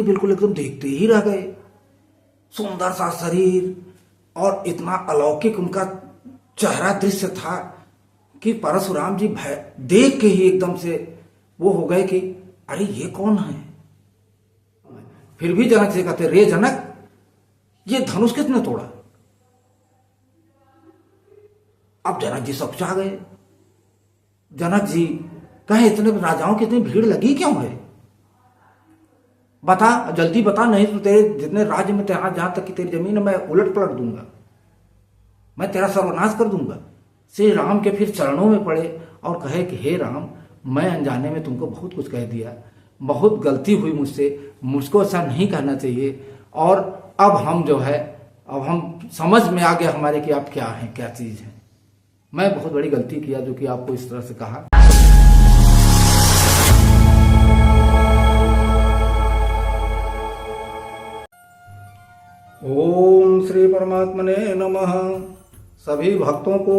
बिल्कुल एकदम देखते ही रह गए। सुंदर सा शरीर और इतना अलौकिक उनका चेहरा दृश्य था कि परशुराम जी भय देख के ही एकदम से वो हो गए कि अरे ये कौन है। फिर भी जनक से कहते, रे जनक, ये धनुष किसने तोड़ा। अब जनक जी सब चाह गए। जनक जी कहे, इतने राजाओं की इतनी भीड़ लगी क्यों है, बता, जल्दी बता, नहीं तो तेरे जितने राज्य में तेरा जहां तक कि तेरी जमीन है मैं उलट पलट दूंगा, मैं तेरा सर्वनाश कर दूंगा। श्री राम के फिर चरणों में पड़े और कहे कि हे राम, मैं अनजाने में तुमको बहुत कुछ कह दिया, बहुत गलती हुई मुझसे, मुझको ऐसा नहीं कहना चाहिए। और अब हम जो है, अब हम समझ में आ गया हमारे कि आप क्या हैं, क्या चीज है। मैं बहुत बड़ी गलती किया जो कि आपको इस तरह से कहा। ओम श्री परमात्मने नमः। सभी भक्तों को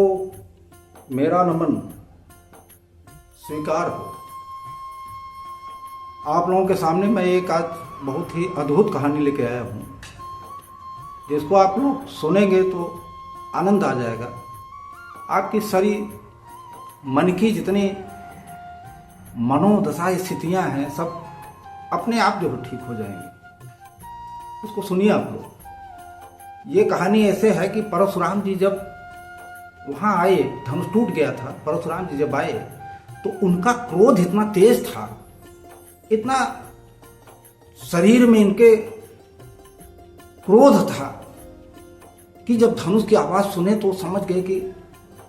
मेरा नमन स्वीकार हो। आप लोगों के सामने मैं एक आज बहुत ही अद्भुत कहानी लेके आया हूँ, जिसको आप लोग सुनेंगे तो आनंद आ जाएगा। आपकी सारी मन की जितनी मनोदशा स्थितियाँ हैं सब अपने आप जो ठीक हो जाएंगी। उसको सुनिए आप लोग। ये कहानी ऐसे है कि परशुराम जी जब वहाँ आए, धनुष टूट गया था, परशुराम जी जब आए तो उनका क्रोध इतना तेज था, इतना शरीर में इनके क्रोध था कि जब धनुष की आवाज सुने तो समझ गए कि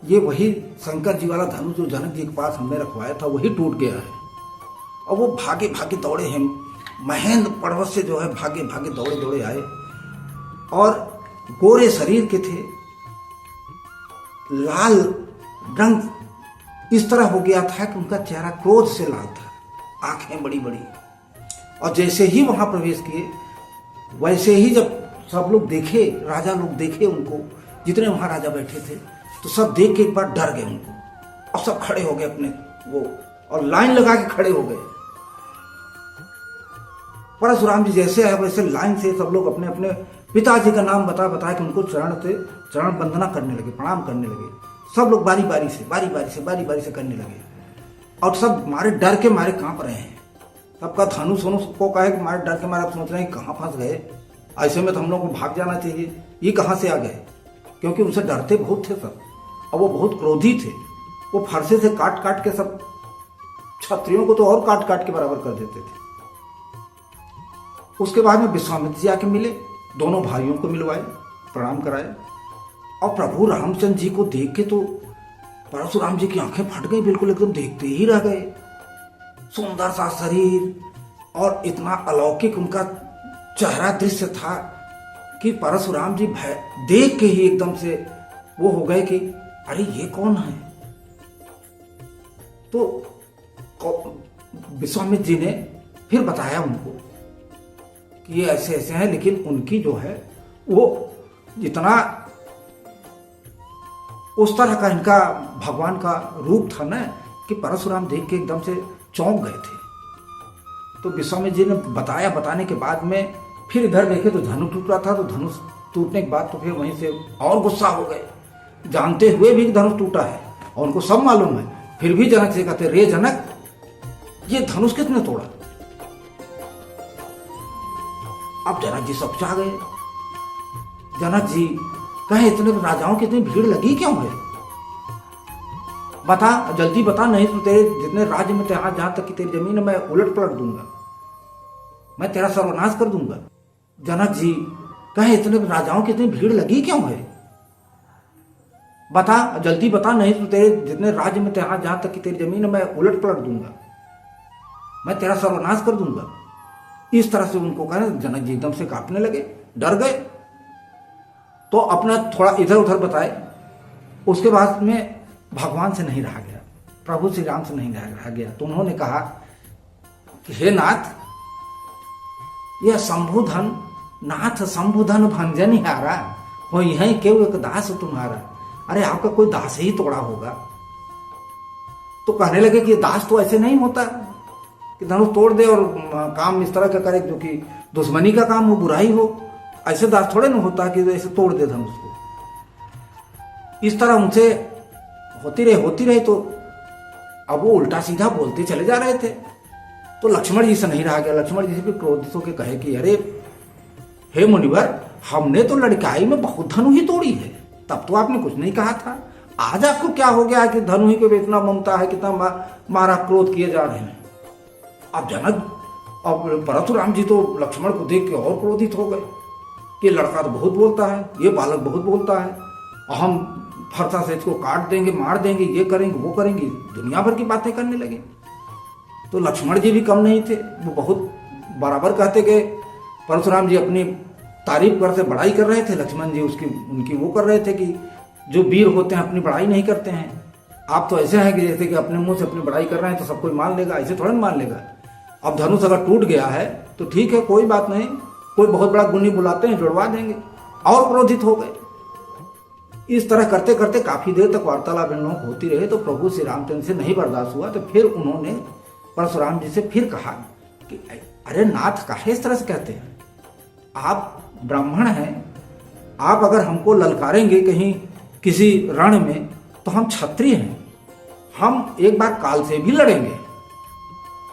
ये वही शंकर जी वाला धनुष जो जनक जी के पास हमने रखवाया था वही टूट गया है। और वो भागे भागे दौड़े हैं, महेंद्र पर्वत से जो है भागे भागे दौड़े दौड़े आए और गोरे शरीर के थे, लाल रंग इस तरह हो गया था कि उनका चेहरा क्रोध से लाल था, आंखें बड़ी बड़ी। और जैसे ही वहां प्रवेश किए वैसे ही जब सब लोग देखे, राजा लोग देखे उनको, जितने वहां राजा बैठे थे, तो सब देख के एक बार डर गए उनको और सब खड़े हो गए अपने वो, और लाइन लगा के खड़े हो गए। परशुराम जी जैसे आए वैसे लाइन से सब लोग अपने अपने पिताजी का नाम बता बता के उनको चरण वंदना करने लगे, प्रणाम करने लगे। सब लोग बारी बारी से करने लगे और सब मारे डर के मारे कांप रहे हैं। सबका धनुष वनुष को कहे कि मारे डर के मारे सोच रहे हैं कहाँ फंस गए, ऐसे में तो हम लोग को भाग जाना चाहिए, ये कहाँ से आ गए, क्योंकि उनसे डरते बहुत थे सब और वो बहुत क्रोधी थे। वो फरसे से काट काट के सब क्षत्रियों को तो और काट काट के बराबर कर देते थे। उसके बाद में विश्वामित्र जी आके मिले, दोनों भाइयों को मिलवाए, प्रणाम कराए और प्रभु रामचंद्र जी को देख के तो परशुराम जी की आंखें फट गई, बिल्कुल एकदम देखते ही रह गए। सुंदर सा शरीर और इतना अलौकिक उनका चेहरा दृश्य था कि परशुराम जी भय देख के ही एकदम से वो हो गए कि अरे ये कौन है। तो विश्वामित्र जी ने फिर बताया उनको कि ये ऐसे ऐसे हैं, लेकिन उनकी जो है वो जितना उस तरह का इनका भगवान का रूप था ना कि परशुराम देख के एकदम से चौंक गए थे। तो विश्वामित्र जी ने बताया, बताने के बाद में फिर इधर देखे तो धनुष टूट रहा था। तो धनुष टूटने के बाद तो फिर वहीं से और गुस्सा हो गए, जानते हुए भी धनुष टूटा है और उनको सब मालूम है, फिर भी जनक से कहते, रे जनक, ये धनुष किसने तोड़ा। अब जनक जी सब चाह गए। जनक जी कहे, इतने राजाओं की इतनी भीड़ लगी क्यों है, बता, जल्दी बता, नहीं तो तेरे जितने राज्य में तेरा जहां तक कि तेरी जमीन है मैं उलट पलट दूंगा, मैं तेरा सर्वनाश कर दूंगा। जनक जी कहे, इतने राजाओं की इतनी भीड़ लगी क्यों है, बता, जल्दी बता, नहीं तो तेरे जितने राज्य में तेरा जहां तक कि तेरी जमीन है मैं उलट पलट दूंगा, मैं तेरा सर्वनाश कर दूंगा। इस तरह से उनको कहा। जनक जी एकदम से कांपने लगे, डर गए, तो अपना थोड़ा इधर उधर बताए। उसके बाद में भगवान से नहीं रहा गया, प्रभु श्री राम से नहीं रहा गया। तो उन्होंने कहा कि हे नाथ, यह शंभुधन नाथ शंभुधन भंजन हारा हो, यही क्यों एक दास तुम्हारा। अरे आपका कोई दास ही तोड़ा होगा। तो कहने लगे कि दास तो ऐसे नहीं होता कि धनुष तोड़ दे और काम इस तरह का करे जो कि दुश्मनी का काम हो, बुराई हो, ऐसे दास थोड़े ना होता कि ऐसे तोड़ दे धनुष को। इस तरह उनसे होती रही तो अब वो उल्टा सीधा बोलते चले जा रहे थे। तो लक्ष्मण जी से नहीं रहा गया। लक्ष्मण जी से भी क्रोधित होकर कहे कि अरे हे मुनिवर, हमने तो लड़काई में बहुत धनु ही तोड़ी है, तब तो आपने कुछ नहीं कहा था। आज आपको क्या हो गया कि धनु ही पे इतना ममता है, कितना मारा क्रोध किए जा रहे हैं। अब जनक अब परशुराम जी तो लक्ष्मण को देख के और क्रोधित हो गए कि लड़का तो बहुत बोलता है, ये बालक बहुत बोलता है, हम फरसा से इसको काट देंगे, मार देंगे, ये करेंगे, वो करेंगे, दुनिया भर की बातें करने लगे। तो लक्ष्मण जी भी कम नहीं थे, वो बहुत बराबर कहते गए। परशुराम जी अपनी तारीफ करते, बड़ाई कर रहे थे, लक्ष्मण जी उनकी वो कर रहे थे कि जो वीर होते हैं अपनी बड़ाई नहीं करते हैं। आप तो ऐसे हैं कि जैसे कि अपने मुंह से अपनी बड़ाई कर रहे हैं तो सब कोई मान लेगा, ऐसे थोड़ा मान लेगा। अब धनुष अगर टूट गया है तो ठीक है, कोई बात नहीं, कोई बहुत बड़ा गुनी बुलाते हैं, जुड़वा देंगे। और क्रोधित हो गए। इस तरह करते करते काफी देर तक वार्तालाप होती रही। तो प्रभु श्री रामचंद्र से नहीं बर्दाश्त हुआ, तो फिर उन्होंने परशुराम जी से फिर कहा कि अरे नाथ, काहे इस तरह से कहते हैं? आप ब्राह्मण हैं, आप अगर हमको ललकारेंगे कहीं किसी रण में तो हम क्षत्रिय हैं, हम एक बार काल से भी लड़ेंगे।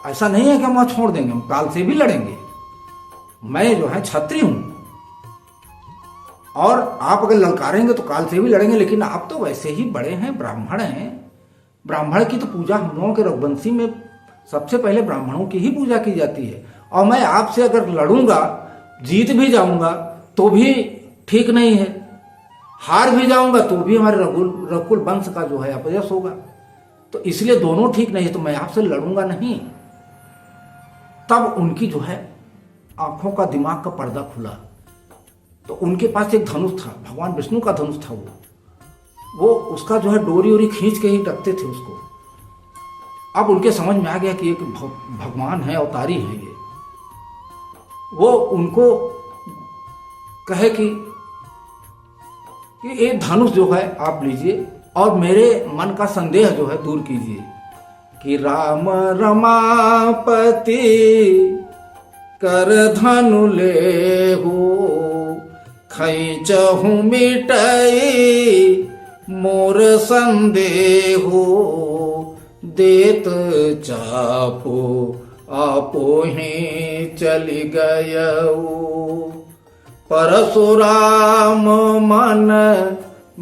ऐसा नहीं है कि हम वहां छोड़ देंगे, हम काल से भी लड़ेंगे। मैं जो है क्षत्रिय हूं, और आप अगर ललकारेंगे तो काल से भी लड़ेंगे, लेकिन आप तो वैसे ही बड़े हैं, ब्राह्मण हैं। ब्राह्मण की तो पूजा हम लोगों के रघुवंशी में सबसे पहले ब्राह्मणों की ही पूजा की जाती है। और मैं आपसे अगर लड़ूंगा, जीत भी जाऊंगा तो भी ठीक नहीं है, हार भी जाऊंगा तो भी हमारे रघुकुल वंश का जो है अपयश होगा। तो इसलिए दोनों ठीक नहीं है, तो मैं आपसे लड़ूंगा नहीं। तब उनकी जो है आंखों का, दिमाग का पर्दा खुला। तो उनके पास एक धनुष था, भगवान विष्णु का धनुष था। वो उसका जो है डोरी ओरी खींच के ही रखते थे उसको। अब उनके समझ में आ गया कि एक भगवान है, अवतारी है ये। वो उनको कहे कि ये धनुष जो है आप लीजिए और मेरे मन का संदेह जो है दूर कीजिए कि राम रमापति कर धनु ले हो, खैचहु मिटई मोर संदेहो, देत चापो आपो ही चली गयऊ। परशुराम मन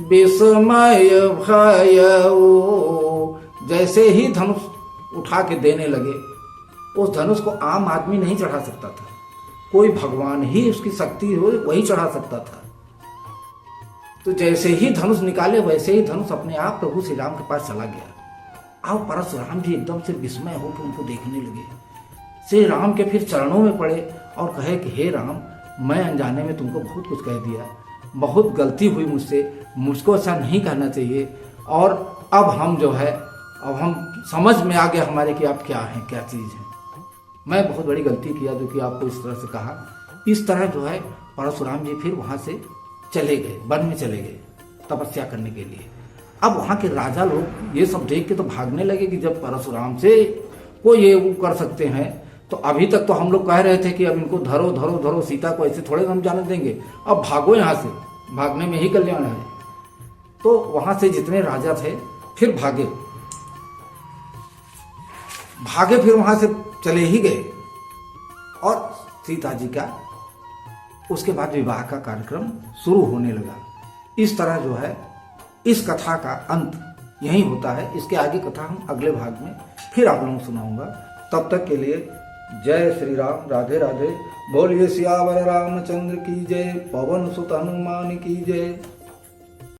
विस्मय भयऊ। जैसे ही धनुष उठा के देने लगे, उस धनुष को आम आदमी नहीं चढ़ा सकता था, कोई भगवान ही उसकी शक्ति हो वही चढ़ा सकता था। तो जैसे ही धनुष निकाले, वैसे ही धनुष अपने आप प्रभु श्री राम के पास चला गया। अब परशुराम जी एकदम से विस्मय होकर उनको देखने लगे। श्री राम के फिर चरणों में पड़े और कहे कि हे राम, मैं अनजाने में तुमको बहुत कुछ कह दिया, बहुत गलती हुई मुझसे, मुझको ऐसा नहीं कहना चाहिए। और अब हम जो है, अब हम समझ में आ गया हमारे कि आप क्या हैं, क्या चीज़ है। मैं बहुत बड़ी गलती किया जो कि आपको इस तरह से कहा। इस तरह जो है परशुराम जी फिर वहाँ से चले गए, वन में चले गए तपस्या करने के लिए। अब वहाँ के राजा लोग ये सब देख के तो भागने लगे कि जब परशुराम से कोई ये वो कर सकते हैं, तो अभी तक तो हम लोग कह रहे थे कि अब इनको धरो धरो धरो, सीता को ऐसे थोड़े हम जाने देंगे, अब भागो यहाँ से, भागने में ही कल्याण है। तो वहाँ से जितने राजा थे फिर भागे फिर वहाँ से चले ही गए। और सीता जी का उसके बाद विवाह का कार्यक्रम शुरू होने लगा। इस तरह जो है इस कथा का अंत यही होता है। इसके आगे कथा हम अगले भाग में फिर आप लोगों को सुनाऊंगा। तब तक के लिए जय श्री राम, राधे राधे। बोलिए सियावर रामचंद्र की जय, पवन सुत हनुमान की जय।